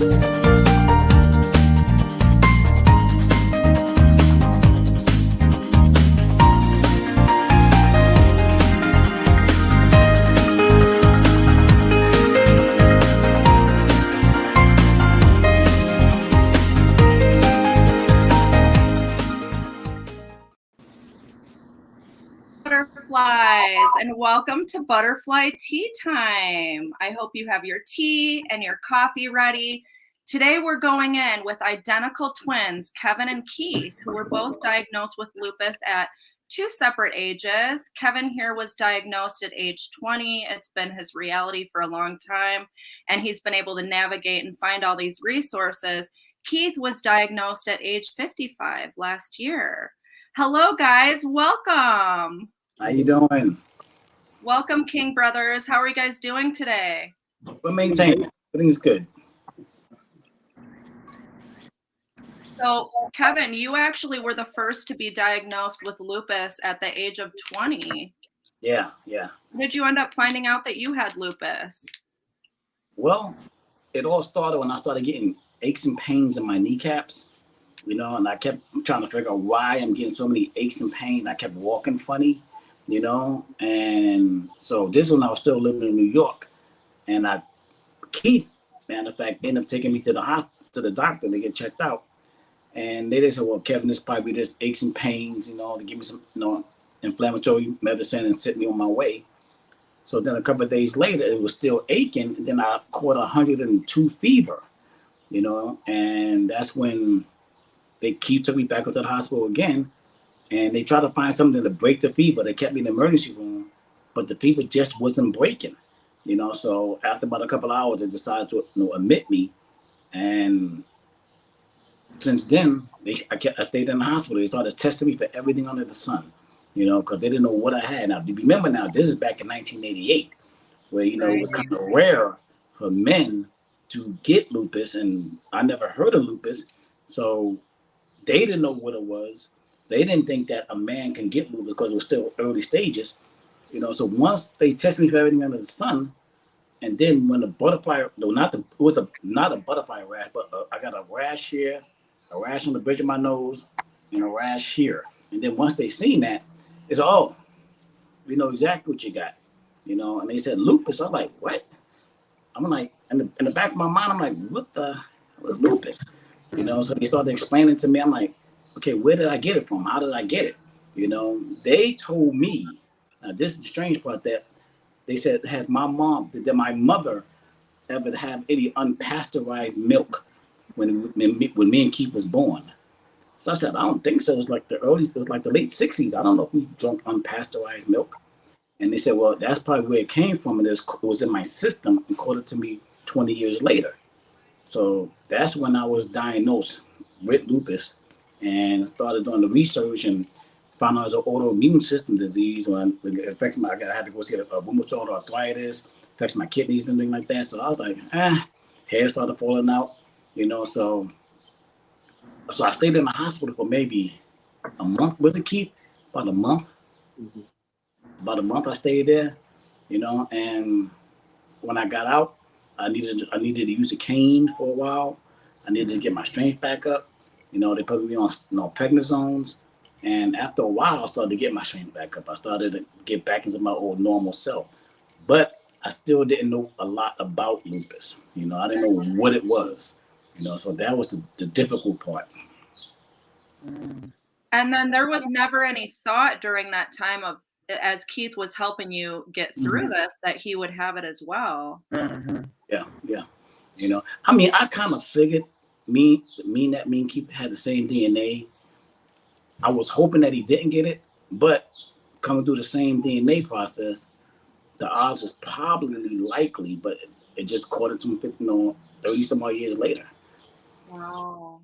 Butterflies, and welcome to Butterfly Tea Time. I hope you have your tea and your coffee ready. Today we're going in with identical twins, Kevin and Keith, who were both diagnosed with lupus at two separate ages. Kevin here was diagnosed at age 20. It's been his reality for a long time, and he's been able to navigate and find all these resources. Keith was diagnosed at age 55 last year. Hello, guys. Welcome. How you doing? Welcome, King Brothers. How are you guys doing today? We're maintaining. Everything's good. So, Kevin, you actually were the first to be diagnosed with lupus at the age of 20. Yeah. Did you end up finding out that you had lupus? Well, it all started when I started getting aches and pains in my kneecaps, and I kept trying to figure out why I'm getting so many aches and pains. I kept walking funny, and so this one I was still living in New York, and Keith, matter of fact, ended up taking me to the hospital, to the doctor to get checked out. And they said, well, Kevin, this probably this aches and pains, to give me some, inflammatory medicine and set me on my way. So then a couple of days later, it was still aching. And then I caught 102 fever, and that's when Keith took me back up to the hospital again. And they tried to find something to break the fever. They kept me in the emergency room, but the fever just wasn't breaking, So after about a couple of hours, they decided to admit me. And since then, I stayed in the hospital. They started testing me for everything under the sun, because they didn't know what I had. Now, remember now, this is back in 1988, where, it was kind of rare for men to get lupus, and I never heard of lupus. So they didn't know what it was. They didn't think that a man can get lupus because it was still early stages, So once they tested me for everything under the sun, and then when the butterfly, not a butterfly rash, but I got a rash here, a rash on the bridge of my nose, and a rash here. And then once they seen that, it's we know exactly what you got, And they said lupus. I was like, what? I'm like, in the back of my mind, I'm like, what is lupus? So they started explaining to me. I'm like, okay, where did I get it from? How did I get it? They told me. Now this is the strange part, that they said, did my mother ever have any unpasteurized milk when me and Keith was born? So I said, I don't think so. It was like the late 60s. I don't know if we drank unpasteurized milk. And they said, well, that's probably where it came from. And it was in my system and caught it to me 20 years later. So that's when I was diagnosed with lupus and started doing the research and found out it was an autoimmune system disease. When it affects I had to go see a rheumatoid arthritis, affects my kidneys and things like that. So I was like, hair started falling out, So I stayed in the hospital for maybe a month. Was it, Keith? About a month. Mm-hmm. About a month I stayed there, And when I got out, I needed to use a cane for a while. I needed to get my strength back up. They put me on prednisones. And after a while, I started to get my strength back up. I started to get back into my old normal self. But I still didn't know a lot about lupus. I didn't know what it was. So that was the difficult part. And then there was never any thought during that time of, as Keith was helping you get through this, that he would have it as well. Mm-hmm. Yeah. I kind of figured me and Keith had the same DNA. I was hoping that he didn't get it, but coming through the same DNA process, the odds was probably likely, but it just caught it to him 30 some odd years later. Wow.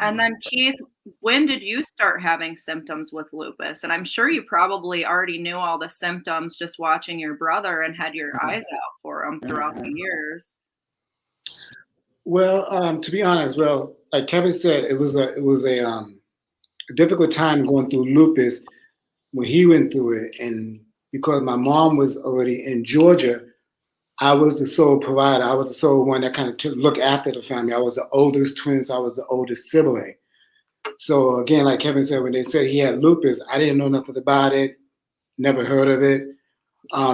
And then Keith, when did you start having symptoms with lupus? And I'm sure you probably already knew all the symptoms just watching your brother and had your eyes out for him throughout the years. Well, to be honest, like Kevin said, it was a difficult time going through lupus when he went through it, and because my mom was already in Georgia I was the sole provider. I was the sole one that kind of took look after the family. I was the oldest twin. I was the oldest sibling. So again, like Kevin said, when they said he had lupus, I didn't know nothing about it, never heard of it.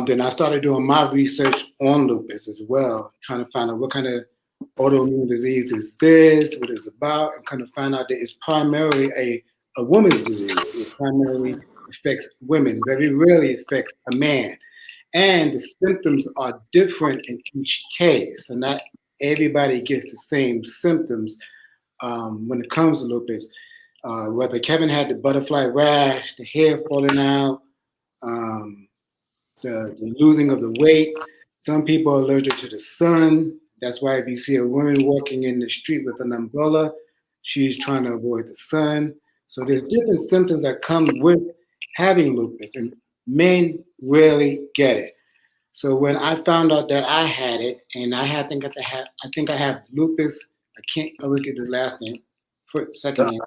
Then I started doing my research on lupus as well, trying to find out what kind of autoimmune disease is this, what it's about, and kind of find out that it's primarily a woman's disease. It primarily affects women, very rarely affects a man. And the symptoms are different in each case. So not everybody gets the same symptoms when it comes to lupus. Whether Kevin had the butterfly rash, the hair falling out, the losing of the weight. Some people are allergic to the sun. That's why if you see a woman walking in the street with an umbrella, she's trying to avoid the sun. So there's different symptoms that come with having lupus, and men rarely get it. So when I found out that I had it, and I think I have lupus. I can't. I look at the last name. Second name.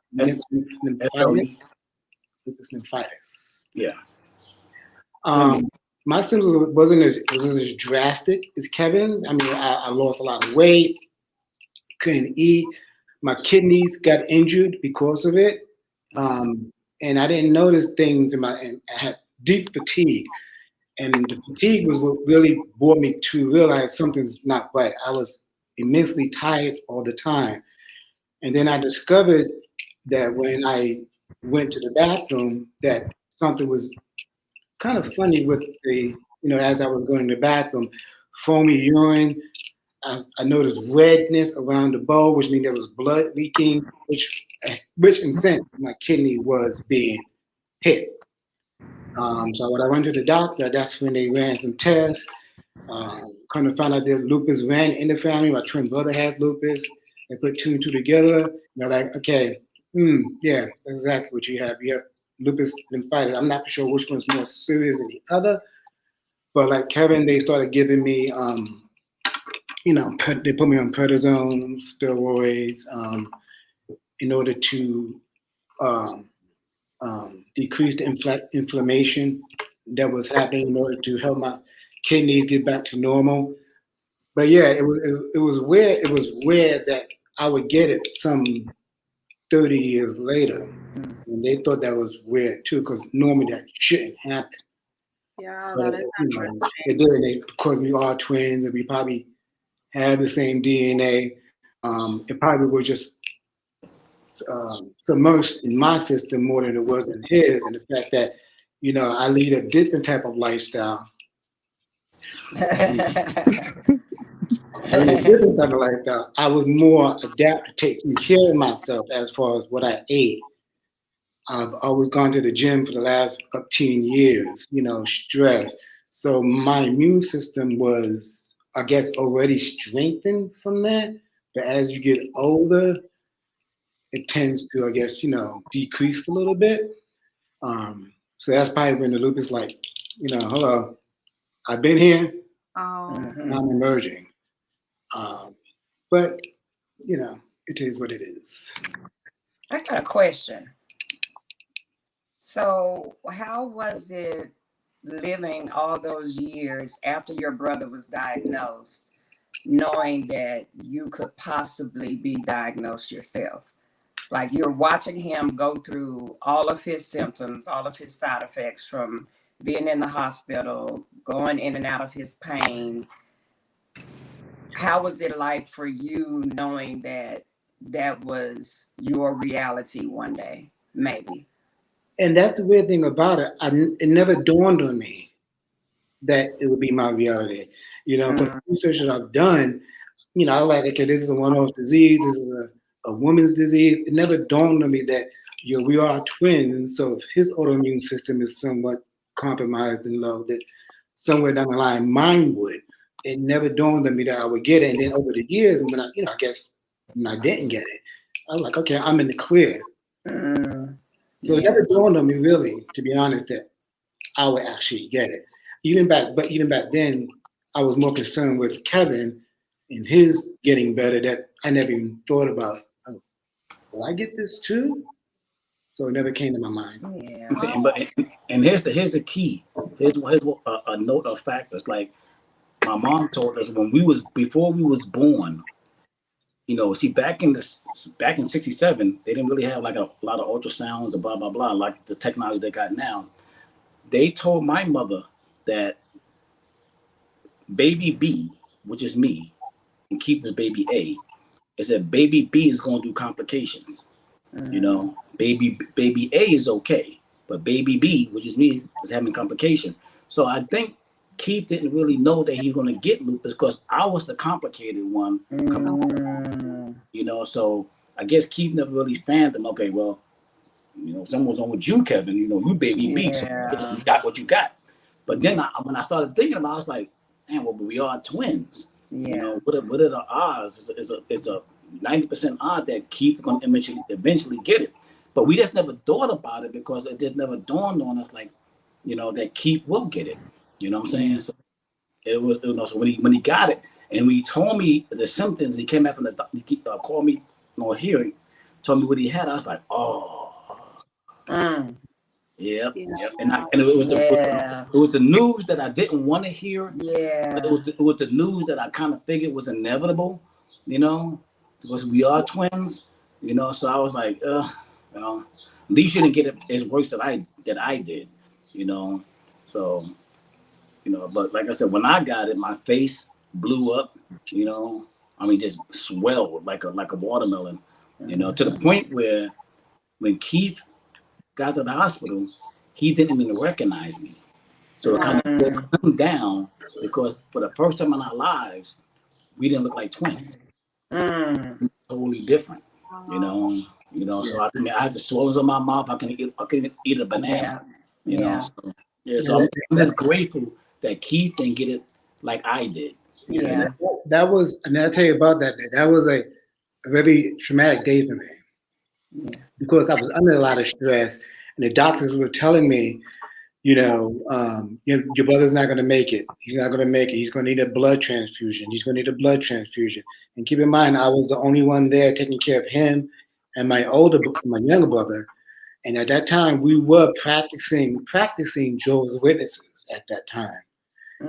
Lymphitis. Lupus nephritis. Yeah. My symptoms wasn't as drastic as Kevin. I mean, I lost a lot of weight, couldn't eat. My kidneys got injured because of it, and I didn't notice things and I had deep fatigue. And the fatigue was what really brought me to realize something's not right. I was immensely tired all the time. And then I discovered that when I went to the bathroom, that something was kind of funny with as I was going to the bathroom, foamy urine. I noticed redness around the bowl, which means there was blood leaking, which in sense my kidney was being hit. So when I went to the doctor, that's when they ran some tests. Kind of found out that lupus ran in the family. My twin brother has lupus. They put two and two together. They're like, okay, yeah, that's exactly what you have. You have lupus nephritis. I'm not sure which one's more serious than the other, but like Kevin, they started giving me, they put me on prednisone, steroids, in order to decrease the inflammation that was happening in order to help my kidneys get back to normal. But yeah, it was weird. It was weird that I would get it some 30 years later. And they thought that was weird too, because normally that shouldn't happen. Yeah, But that is interesting. it did. And they, of course, we are twins, and we probably have the same DNA. It probably was just submerged in my system more than it was in his, and the fact that I lead a different type of lifestyle. I was more adapted to taking care of myself as far as what I ate. I've always gone to the gym for the last 10 years, stress. So my immune system was, I guess, already strengthened from that. But as you get older, it tends to, I guess, decrease a little bit. So that's probably when the lupus, like, hello, I've been here. Oh. I'm emerging. But, it is what it is. I got a question. So how was it living all those years after your brother was diagnosed, knowing that you could possibly be diagnosed yourself? Like, you're watching him go through all of his symptoms, all of his side effects from being in the hospital, going in and out of his pain. How was it like for you knowing that that was your reality one day, maybe? And that's the weird thing about it. It never dawned on me that it would be my reality. For the research that I've done, I was like, okay, this is a one-off disease. This is a woman's disease. It never dawned on me that we are twins. So if his autoimmune system is somewhat compromised and low, that somewhere down the line mine would. It never dawned on me that I would get it. And then over the years, when I guess when I didn't get it, I was like, okay, I'm in the clear. So it never dawned on me, really, to be honest, that I would actually get it. Even back then, I was more concerned with Kevin and his getting better that I never even thought about. Oh, will I get this too? So it never came to my mind. Yeah. And here's the key. Here's a note of factors. Like, my mom told us before we was born. You know, see, back in '67, they didn't really have like a lot of ultrasounds and blah blah blah like the technology they got now. They told my mother that baby B, which is me, and Keith was baby A. It said baby B is going through complications. You know, baby A is okay, but baby B, which is me, is having complications. So I think Keith didn't really know that he was going to get lupus because I was the complicated one. You know, so I guess Keith never really fathomed. Okay, well, you know, someone's on with you, Kevin. You know, you baby B, so you got what you got. But then when I started thinking about it, I was like, man, well, we are twins. You know, what are the odds? It's a 90% odd that Keith going to eventually get it. But we just never thought about it because it just never dawned on us, like, you know, that Keith will get it. You know what I'm saying? So it was, you know, so when he got it, and when he told me the symptoms, he came back from he called me on hearing, told me what he had. I was like, oh. Yep. And it was the news that I didn't want to hear. But it was the news that I kind of figured was inevitable, you know, because we are twins, you know. So I was like, you know, at least you didn't get it as worse that I did, you know. So, you know, but like I said, when I got it, my face blew up, you know. I mean, just swelled like a watermelon, you know, to the point where when Keith got to the hospital, he didn't even recognize me. So it kind of broke him down because for the first time in our lives, we didn't look like twins. Totally different, you know. You know, so I had the swells in my mouth. I can eat a banana. You know. So I'm just grateful that Keith didn't get it like I did. That was, and I'll tell you about that day. That was a very traumatic day for me because I was under a lot of stress, and the doctors were telling me, you know, your brother's not going to make it. He's not going to make it. He's going to need a blood transfusion. He's going to need a blood transfusion. And keep in mind, I was the only one there taking care of him and my younger brother. And at that time, we were practicing Jehovah's Witnesses at that time.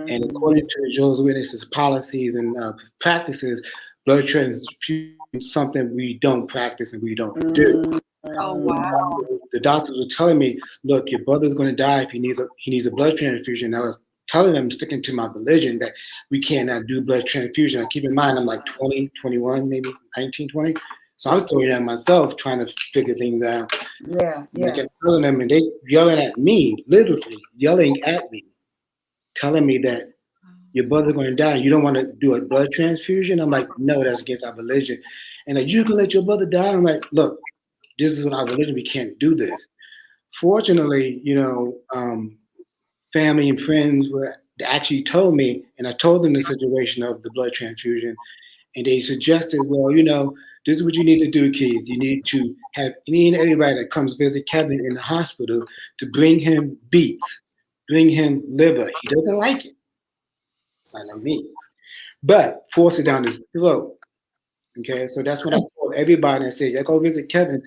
And according to the Jehovah's Witnesses policies and practices, blood transfusion is something we don't practice and we don't do. Oh wow! The doctors were telling me, "Look, your brother's going to die if he needs a blood transfusion." I was telling them, sticking to my religion, that we cannot do blood transfusion. And keep in mind, I'm like 20, 21, maybe 19, 20. So I'm still young myself, trying to figure things out. I kept telling them, and they yelling at me, literally yelling at me, telling me that your brother's going to die. You don't want to do a blood transfusion? I'm like, no, that's against our religion. And like, you can let your brother die? I'm like, look, this is what our religion, we can't do this. Fortunately, you know, family and friends actually told me, and I told them the situation of the blood transfusion, and they suggested, well, you know, this is what you need to do, kids. You need to have any and everybody that comes visit Kevin in the hospital to bring him beets, bring him liver. He doesn't like it, by no means, but force it down his throat. Okay, so that's what I told everybody. I said, yeah, go visit Kevin,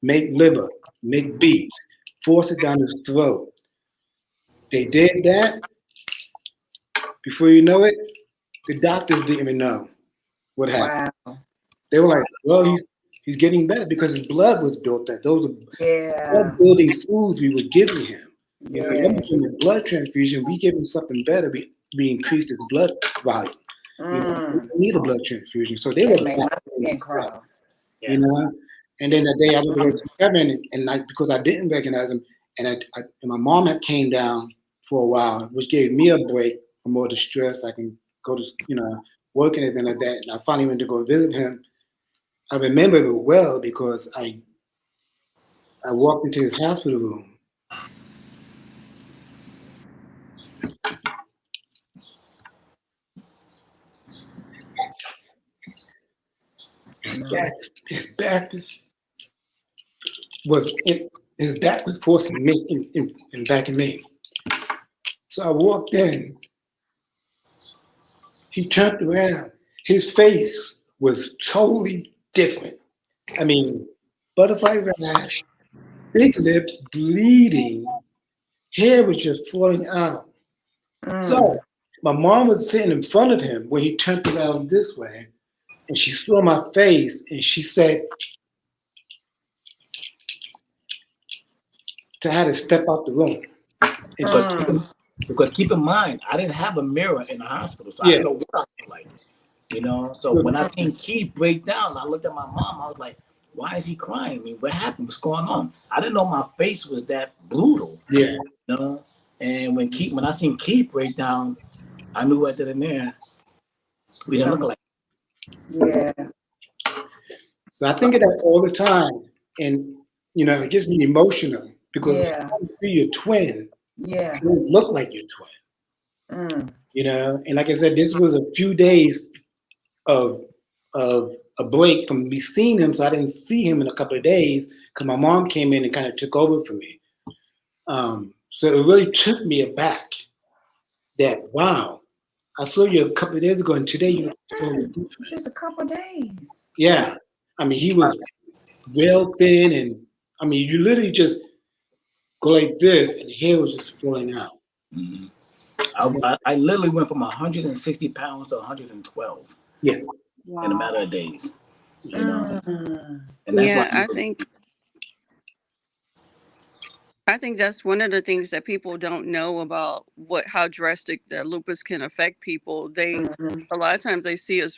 make liver, make beets, force it down his throat. They did that. Before you know it, the doctors didn't even know what happened. Wow. They were like, well, he's getting better because his blood was built up. Those are blood building foods we were giving him. You know, every time the blood transfusion, we give him something better. We increased his blood volume. You know, we need a blood transfusion. So they were you know. And then the day I went to visit Kevin, and like, because I didn't recognize him, and my mom had came down for a while, which gave me a break from all the stress. I can go to, you know, work and everything like that. And I finally went to go visit him. I remember it well because I walked into his hospital room. His back was forcing me and backing me. So I walked in. He turned around. His face was totally different. I mean, butterfly rash, big lips, bleeding, hair was just falling out. So My mom was sitting in front of him when he turned around this way, and she saw my face, and she said, I had to step out the room. And Because keep in mind, I didn't have a mirror in the hospital, so I yeah, didn't know what I looked like. You know, so when I seen Keith break down, I looked at my mom. I was like, "Why is he crying? I mean, what happened? What's going on?" I didn't know my face was that brutal. yeah. You know, and when I seen Keith break down, I knew right then and there we didn't look alike. Yeah. So I think of that all the time, and it gets me emotional because Yeah. you see your twin, Yeah. you don't look like your twin. And like I said, this was a few days of a break from me seeing him, so I didn't see him in a couple of days because my mom came in and kind of took over for me. So it really took me aback that, wow, I saw you a couple of days ago, and today you look totally different. Just a couple days. Yeah, I mean, he was real thin, and I mean, you literally just go like this, and the hair was just falling out. Mm-hmm. I literally went from 160 pounds to 112. Yeah. Wow. In a matter of days. You know, and that's Yeah, why I think that's one of the things that people don't know about how drastic that lupus can affect people. A lot of times they see us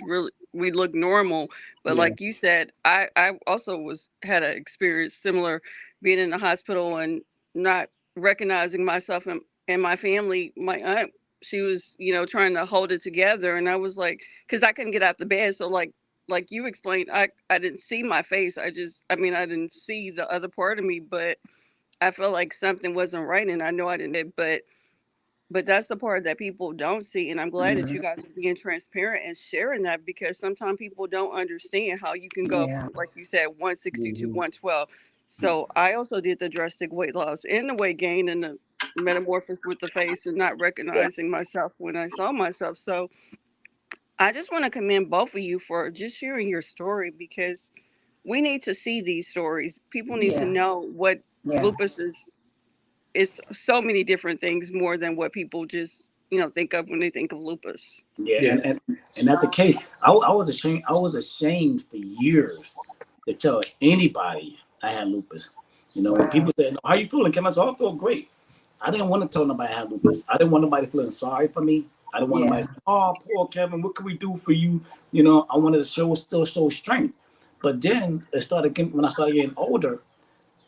we look normal, but Yeah. like you said, I also had an experience similar, being in the hospital and not recognizing myself and my family. My aunt, she was trying to hold it together, and I was like, because I couldn't get out the bed, so like you explained, I didn't see my face. I didn't see the other part of me, but I felt like something wasn't right, and I know I didn't. But that's the part that people don't see, and I'm glad that you guys are being transparent and sharing that, because sometimes people don't understand how you can go Yeah. from, like you said, 160 to Mhm. 112. So I also did the drastic weight loss and the weight gain and the metamorphosis with the face and not recognizing myself when I saw myself. So I just want to commend both of you for just sharing your story, because we need to see these stories. People need to Yeah. know what Yeah. lupus is. It's so many different things more than what people just think of when they think of lupus. yeah, Yeah. and that's the case. I was ashamed. I was ashamed for years to tell anybody I had lupus. You know, when Wow. people said, "How you feeling, Kim?" I said, "I feel great." I didn't want to tell nobody I had lupus. I didn't want nobody feeling sorry for me. I didn't want nobody Yeah. saying, "Oh, poor Kevin, what can we do for you?" You know, I wanted to show strength. But then when I started getting older,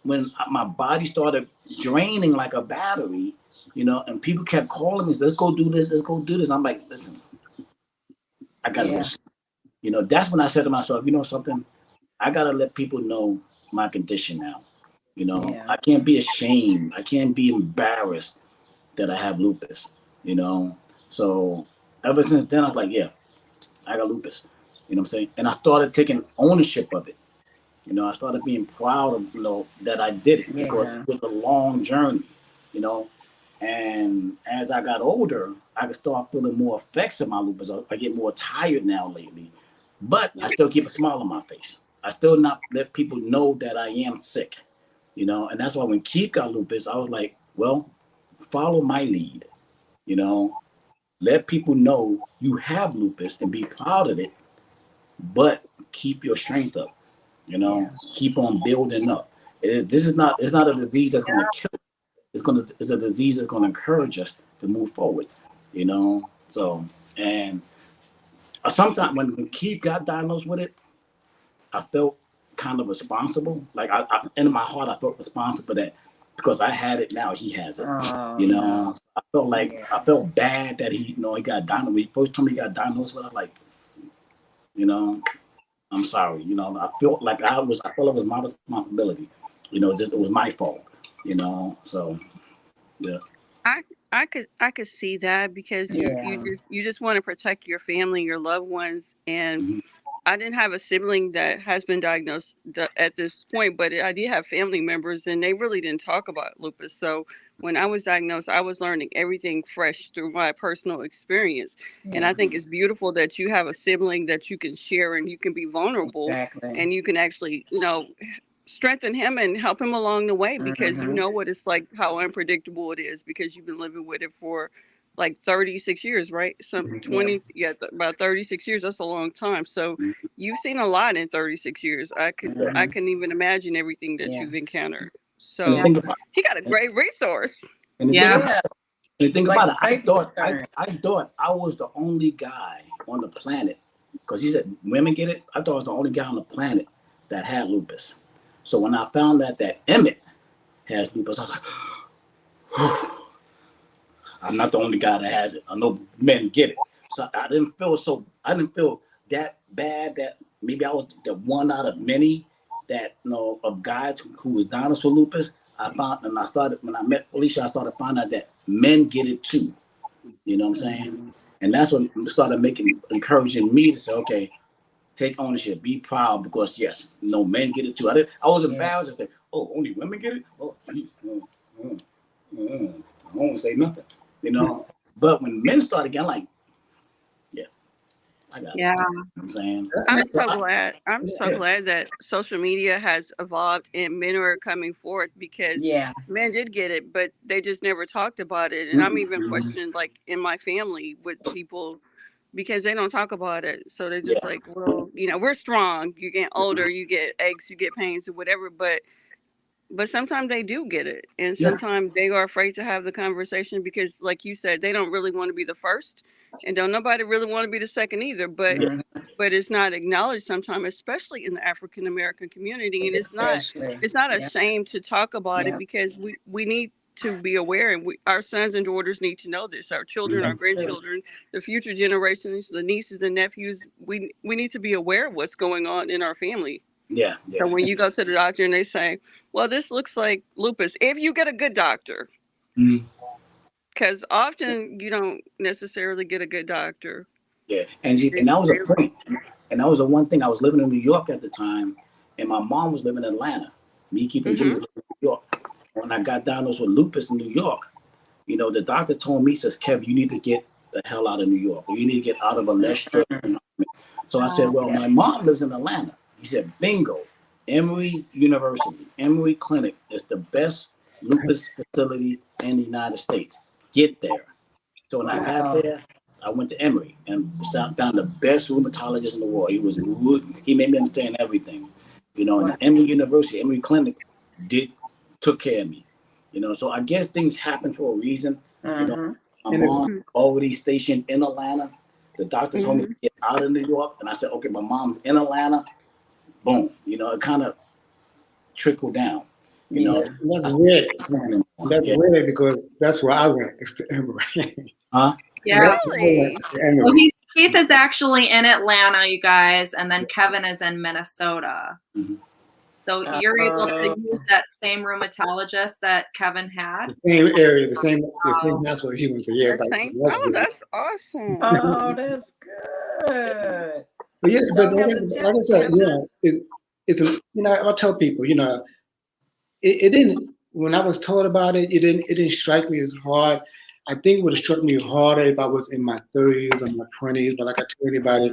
when my body started draining like a battery, and people kept calling me, "Let's go do this, let's go do this." I'm like, listen, I gotta go. Yeah. That's when I said to myself, you know something, I gotta let people know my condition now. Yeah. I can't be ashamed. I can't be embarrassed that I have lupus. You know, so ever since then, I was like, yeah, I got lupus. You know what I'm saying? And I started taking ownership of it. I started being proud of that I did it, because Yeah. it was a long journey. You know, and as I got older, I could start feeling more effects of my lupus. I get more tired now lately, but I still keep a smile on my face. I still not let people know that I am sick. And that's why when Keith got lupus, I was like, well, follow my lead. You know, let people know you have lupus and be proud of it, but keep your strength up. Yeah. Keep on building up. This is not. It's not a disease that's going to kill. It's a disease that's going to encourage us to move forward. So, and sometimes when Keith got diagnosed with it, I felt kind of responsible. Like in my heart, I felt responsible for that, because I had it, now he has it. Oh, no. I felt like Yeah. I felt bad that he got diagnosed. The first time he got diagnosed with, I was like, I'm sorry. I felt like I felt it was my responsibility. It was my fault. So yeah. I I could see that, because Yeah. you just want to protect your family, your loved ones, and Mhm. I didn't have a sibling that has been diagnosed at this point, but I did have family members, and they really didn't talk about lupus. So when I was diagnosed, I was learning everything fresh through my personal experience. And Yeah. I think it's beautiful that you have a sibling that you can share and you can be vulnerable, Exactly. and you can actually, strengthen him and help him along the way, because you Mm-hmm. know what it's like, how unpredictable it is, because you've been living with it for like 36 years, right? Some 20, about 36 years. That's a long time. So you've seen a lot in 36 years. I couldn't even imagine everything that you've encountered. So he got a great resource. And the Yeah. thing Like about it, I concern. thought I was the only guy on the planet, because he said women get it. I thought I was the only guy on the planet that had lupus. So when I found out that Emmett has lupus, I was like, I'm not the only guy that has it. I know men get it. So I didn't feel that bad that maybe I was the one out of many that, you know, of guys who was diagnosed with lupus. When I met Alicia, I started finding out that men get it too. You know what I'm saying? And that's when it started encouraging me to say, okay, take ownership, be proud, because yes, no, men get it too. I was embarrassed to say, oh, only women get it? Oh, geez, I won't say nothing, you know. But when men started getting like, yeah, I got it. You know what I'm saying? I'm so glad. I'm so glad that social media has evolved and men are coming forward, because men did get it, but they just never talked about it. And I'm even questioning, like in my family, with people, because they don't talk about it. So they're just like, well, you know, we're strong. You get older, you get aches, you get pains or whatever. But sometimes they do get it. And sometimes they are afraid to have the conversation because, like you said, they don't really want to be the first. And don't nobody really want to be the second either. But it's not acknowledged sometimes, especially in the African American community. And it's not a shame to talk about it, because we need to be aware, and our sons and daughters need to know this. Our children, our grandchildren, the future generations, the nieces and nephews, we need to be aware of what's going on in our family. So when you go to the doctor and they say, well, this looks like lupus, if you get a good doctor, because often you don't necessarily get a good doctor. And that was a point. And that was the one thing. I was living in New York at the time, and my mom was living in Atlanta. Me keeping Jimmy was in New York. When I got diagnosed with lupus in New York, you know, the doctor told me, says, Kev, you need to get the hell out of New York. Or you need to get out of a less stressful environment. So I said, well, my mom lives in Atlanta. He said, bingo, Emory University, Emory Clinic is the best lupus facility in the United States. Get there. So when I got there, I went to Emory and found the best rheumatologist in the world. He was good. He made me understand everything. You know, and Emory University, Emory Clinic took care of me. You know, so I guess things happen for a reason. You know, my mom already stationed in Atlanta. The doctor told me to get out of New York, and I said, okay, my mom's in Atlanta. Boom. You know, it kind of trickled down. You know, that's weird. That's weird because that's where I went. It's to Emory. Yeah. Really? Well, Keith is actually in Atlanta, you guys, and then Kevin is in Minnesota. So you're able to use that same rheumatologist that Kevin had? The same area, the same hospital he went to. Yeah, that's awesome. Oh, that's good. But yeah, but like I said, you know, it's a, you know, I tell people, you know, it didn't, when I was told about it, it didn't strike me as hard. I think it would have struck me harder if I was in my 30s or my 20s, but like I tell anybody,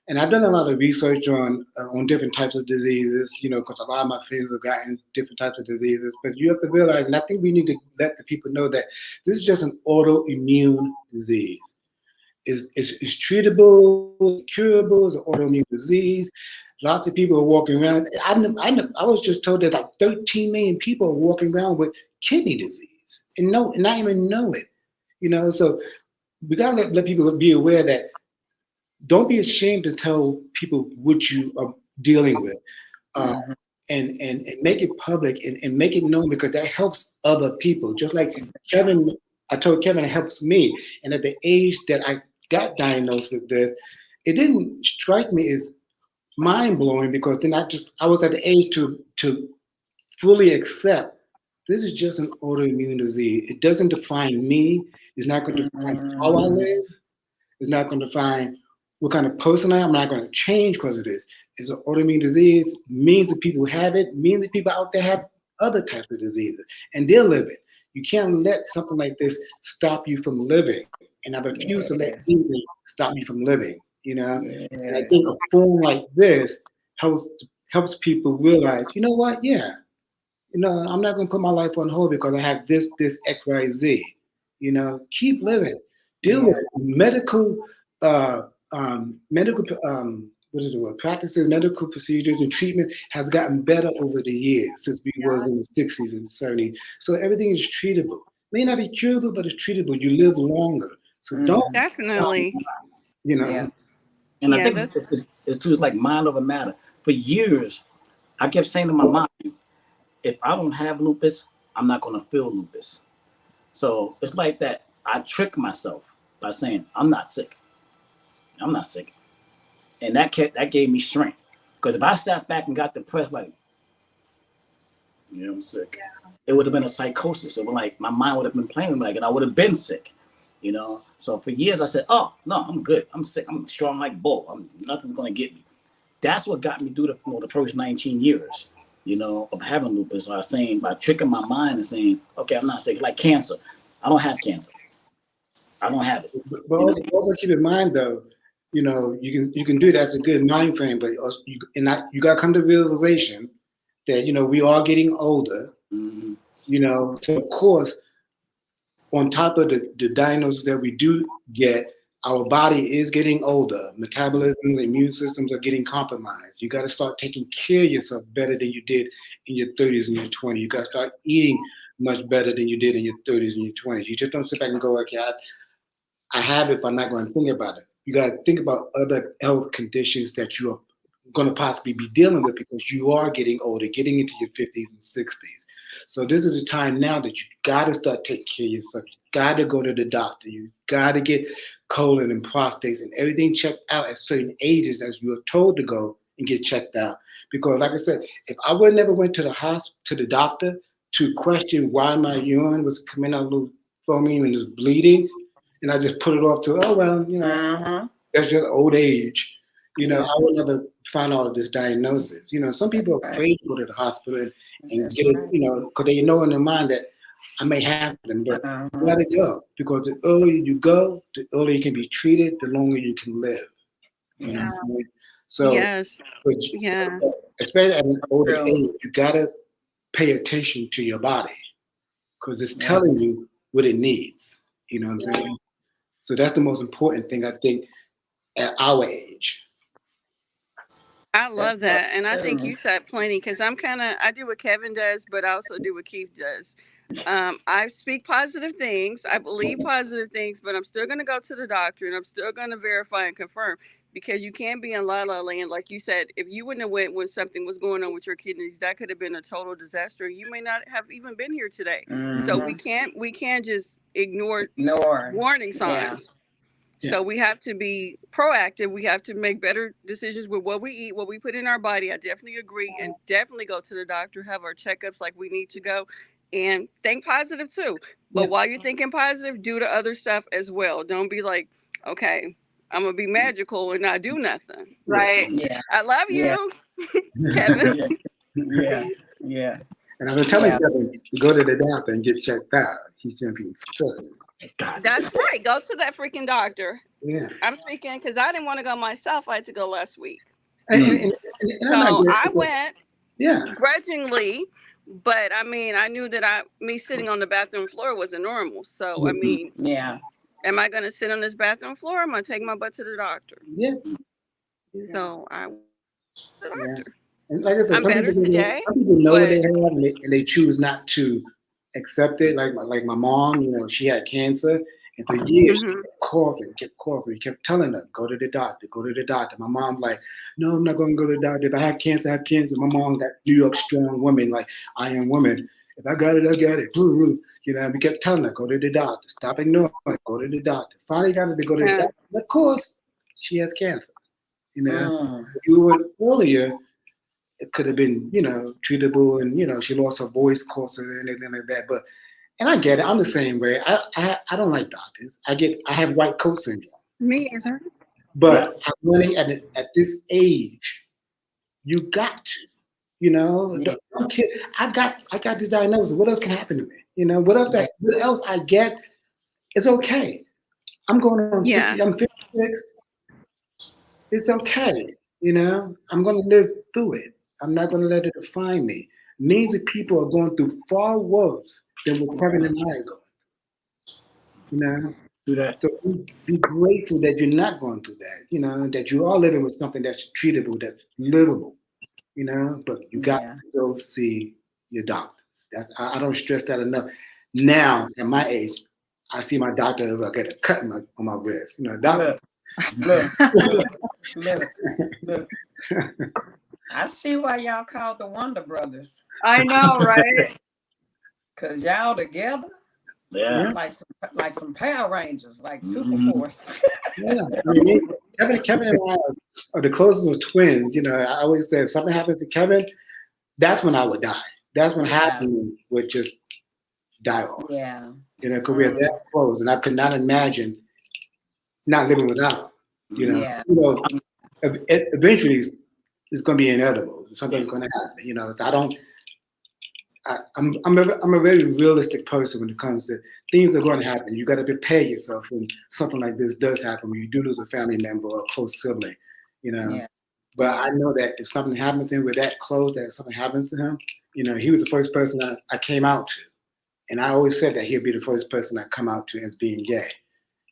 and I've done a lot of research on different types of diseases, you know, because a lot of my friends have gotten different types of diseases. But you have to realize, and I think we need to let the people know that this is just an autoimmune disease. It's treatable, curable, it's an autoimmune disease. Lots of people are walking around. I was just told that like 13 million people are walking around with kidney disease and not even know it. You know, so we gotta let people be aware that don't be ashamed to tell people what you are dealing with, and make it public and make it known, because that helps other people. Just like Kevin, I told Kevin, it helps me. And at the age that I got diagnosed with this, it didn't strike me as mind blowing, because then I was at the age to fully accept this is just an autoimmune disease. It doesn't define me. It's not going to define how I live. It's not going to define what kind of person I am. I'm not going to change because of this. It's an autoimmune disease. Means that people have it. Means that people out there have other types of diseases, and they're living. You can't let something like this stop you from living. And I refuse to let anything stop me from living. You know, and I think a forum like this helps people realize, you know what? Yeah, you know, I'm not going to put my life on hold because I have this X, Y, Z. You know, keep living. deal with medical, what is the word? Practices, medical procedures, and treatment has gotten better over the years since we was in the 60s and 70s. So everything is treatable. May not be curable, but it's treatable. You live longer. So don't, Definitely. you know. Yeah. And I Yeah, think that's it's too, it's like mind over matter. For years, I kept saying to my mind, if I don't have lupus, I'm not going to feel lupus. So it's like that. I trick myself by saying, I'm not sick. I'm not sick. And that gave me strength. Because if I sat back and got depressed, like, I'm sick, it would have been a psychosis. It would, like, my mind would have been playing like, and I would have been sick, So for years I said, oh, no, I'm good. I'm sick. I'm strong like bull. Nothing's going to get me. That's what got me through the first 19 years, of having lupus. I was saying, by tricking my mind and saying, okay, I'm not sick. Like cancer. I don't have cancer. I don't have it. But also keep in mind, though, you can do that as a good mind frame, but also you got to come to realization that we are getting older. Mm-hmm. So of course, on top of the diagnosis that we do get, our body is getting older. Metabolism, the immune systems are getting compromised. You got to start taking care of yourself better than you did in your 30s and your 20s. You got to start eating much better than you did in your 30s and your 20s. You just don't sit back and go, okay, I have it, but I'm not going to think about it. You got to think about other health conditions that you are going to possibly be dealing with because you are getting older, getting into your 50s and 60s. So this is a time now that you got to start taking care of yourself. You got to go to the doctor. You got to get colon and prostates and everything checked out at certain ages as you were told to go and get checked out. Because like I said, if I would never went to the hospital, to the doctor to question why my urine was coming out a little foamy and was bleeding, and I just put it off to, oh, well, that's just old age. I would never find out of this diagnosis. Some people are afraid to go to the hospital and get it, because they know in their mind that I may have them, but you gotta go, because the earlier you go, the earlier you can be treated, the longer you can live. You know what I'm saying? So, yes. Yeah. especially at an older age, you gotta pay attention to your body because it's telling you what it needs. You know what I'm saying? So that's the most important thing, I think, at our age. I love that. And I think you said plenty because I do what Kevin does, but I also do what Keith does. I speak positive things. I believe positive things, but I'm still going to go to the doctor and I'm still going to verify and confirm because you can't be in la la land. Like you said, if you wouldn't have went when something was going on with your kidneys, that could have been a total disaster. You may not have even been here today. So we can't just ignore warning signs. Yeah. So we have to be proactive. We have to make better decisions with what we eat, what we put in our body. I definitely agree, and definitely go to the doctor, have our checkups like we need to go, and think positive too. But while you're thinking positive, do the other stuff as well. Don't be like, okay, I'm going to be magical and not do nothing. Right. Yeah. I love you, Kevin. Yeah. And I've been telling Kevin to go to the doctor and get checked out. He's going to be studying. That's right. Go to that freaking doctor. Yeah. I'm speaking because I didn't want to go myself. I had to go last week. And so I went grudgingly, but I mean, I knew that me sitting on the bathroom floor wasn't normal. So, I mean, am I going to sit on this bathroom floor? I'm going to take my butt to the doctor. Yeah. So I went to the doctor. And like I said, some people know what they have and they choose not to accept it. Like my mom, she had cancer, and for years she kept coughing, kept telling her, go to the doctor, go to the doctor. My mom like, no, I'm not going to go to the doctor. If I have cancer, I have cancer. My mom got New York strong woman, like I am woman. If I got it, I got it. And we kept telling her, go to the doctor, stop ignoring it, go to the doctor. Finally got her to go to the doctor. Of course, she has cancer. If you went earlier, it could have been, treatable, and she lost her voice, closer and anything like that. And I get it. I'm the same way. I don't like doctors. I have white coat syndrome. Me either. But I'm learning at this age, you got to, don't kid. I got this diagnosis. What else can happen to me? What else I get? It's okay. I'm going on 50. I'm 56. It's okay. I'm going to live through it. I'm not going to let it define me. Millions of people are going through far worse than what Kevin and I are going. Do that. So be grateful that you're not going through that, you know, that you are living with something that's treatable, that's livable, you know, but you got Yeah. to go see your doctors. I don't stress that enough. Now, at my age, I see my doctor if I get a cut on my wrist. You know, doctor. Look, look. I see why y'all called the Wonder Brothers. I know, right? Cause y'all together, Yeah. like some Power Rangers, like Super Force. Yeah, I mean, Kevin and I are the closest of twins. You know, I always say if something happens to Kevin, that's when I would die. That's when Happy would just die off. Yeah. You know, because we're that close, and I could not imagine not living without him. You know, Yeah. you know, eventually it's going to be inevitable. Something's going to happen. You know, I'm a very realistic person when it comes to things that are going to happen. You got to prepare yourself when something like this does happen. When you do lose a family member or a close sibling, you know. Yeah. But I know that if something happens to him, we're that close that if something happens to him, you know, he was the first person I came out to, and I always said that he'd be the first person I come out to as being gay,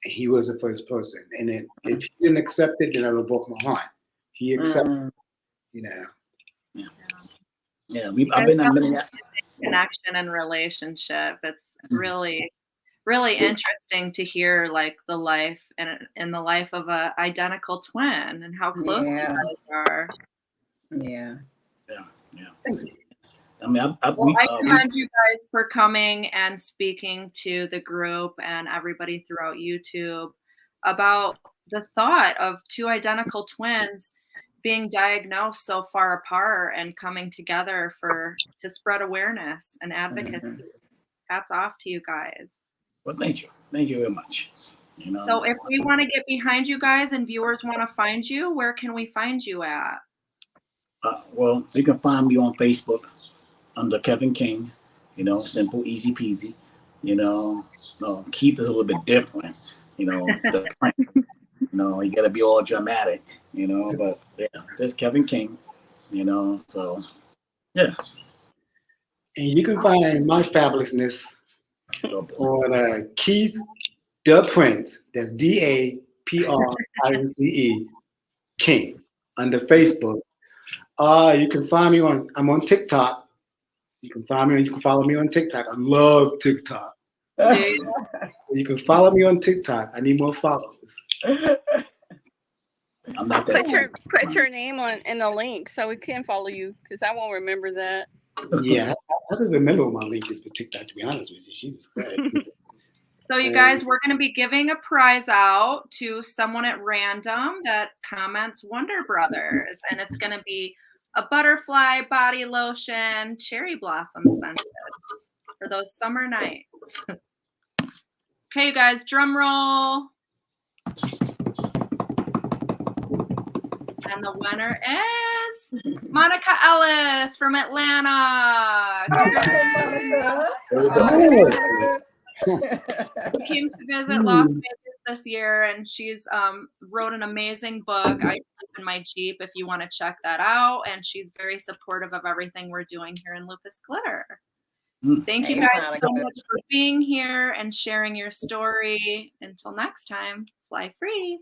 and he was the first person. And then if he didn't accept it, then I would broke my heart. He accepted, you know. Yeah, I've been in many connection and relationship. It's really interesting to hear like the life and in the life of a identical twin and how close you guys are. Yeah. I mean, I commend you guys for coming and speaking to the group and everybody throughout YouTube about the thought of two identical twins being diagnosed so far apart and coming together to spread awareness and advocacy. Hats off to you guys. Well, thank you very much. You know, so if we want to get behind you guys and viewers want to find you, where can we find you at? Well, you can find me on Facebook under Kevin King. You know, simple, easy peasy. You know, Keith is a little bit different. You know, the print. You know, you got to be all dramatic. You know, but yeah, this Kevin King. You know, so yeah. And you can find my fabulousness on Keith the Prince. That's DAPRINCE King under Facebook. You can find me I'm on TikTok. You can find me and you can follow me on TikTok. I love TikTok. You can follow me on TikTok. I need more followers. I'm not that. Put your name in the link so we can follow you because I won't remember that. Yeah, I don't remember what my link is for TikTok, to be honest with you. Jesus Christ. So you guys, we're going to be giving a prize out to someone at random that comments Wonder Brothers, and it's going to be a butterfly body lotion, cherry blossom scented for those summer nights. Okay, you guys, drum roll. And the winner is Monica Ellis from Atlanta. She came to visit Las Vegas this year, and she's wrote an amazing book, I Sleep in My Jeep, if you want to check that out. And she's very supportive of everything we're doing here in Lupus Glitter. Thank you guys so much for being here and sharing your story. Until next time, fly free.